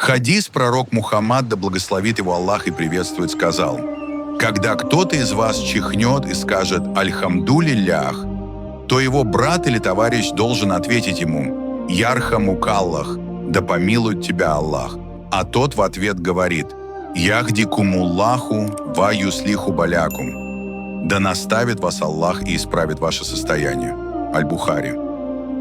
Хадис пророк Мухаммад, да благословит его Аллах и приветствует, сказал: «Когда кто-то из вас чихнет и скажет «Альхамдулиллях», то его брат или товарищ должен ответить ему «Ярхамукаллах», да помилует тебя Аллах. А тот в ответ говорит «Яхдикумуллаху ва юслиху балякум», да наставит вас Аллах и исправит ваше состояние. Аль-Бухари.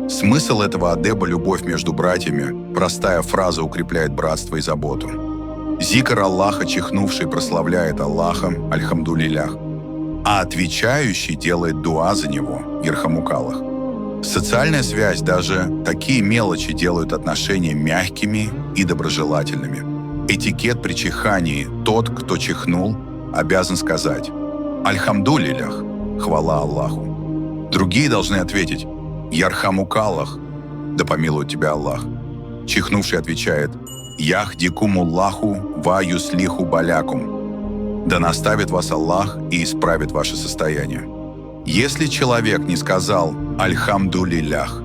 Смысл этого адеба — любовь между братьями. Простая фраза укрепляет братство и заботу. Зикр Аллаха, чихнувший, прославляет Аллаха, альхамдулиллях, а отвечающий делает дуа за него, ярхамукаллах. Социальная связь, даже такие мелочи делают отношения мягкими и доброжелательными. Этикет при чихании: тот, кто чихнул, обязан сказать «Альхамдулиллях», хвала Аллаху. Другие должны ответить «Ярхамукаллах», да помилует тебя Аллах. Чихнувший отвечает «Яхдикумуллаху ва юслиху балякум», да наставит вас Аллах и исправит ваше состояние. Если человек не сказал «Альхамдулиллях»,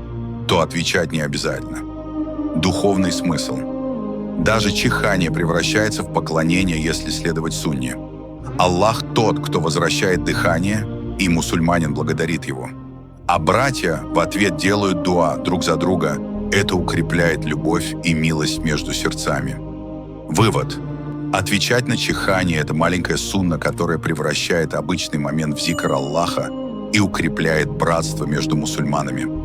то отвечать не обязательно. Духовный смысл. Даже чихание превращается в поклонение, если следовать сунне. Аллах тот, кто возвращает дыхание, и мусульманин благодарит его. А братья в ответ делают дуа друг за друга. Это укрепляет любовь и милость между сердцами. Вывод. Отвечать на чихание — это маленькая сунна, которая превращает обычный момент в зикр Аллаха и укрепляет братство между мусульманами.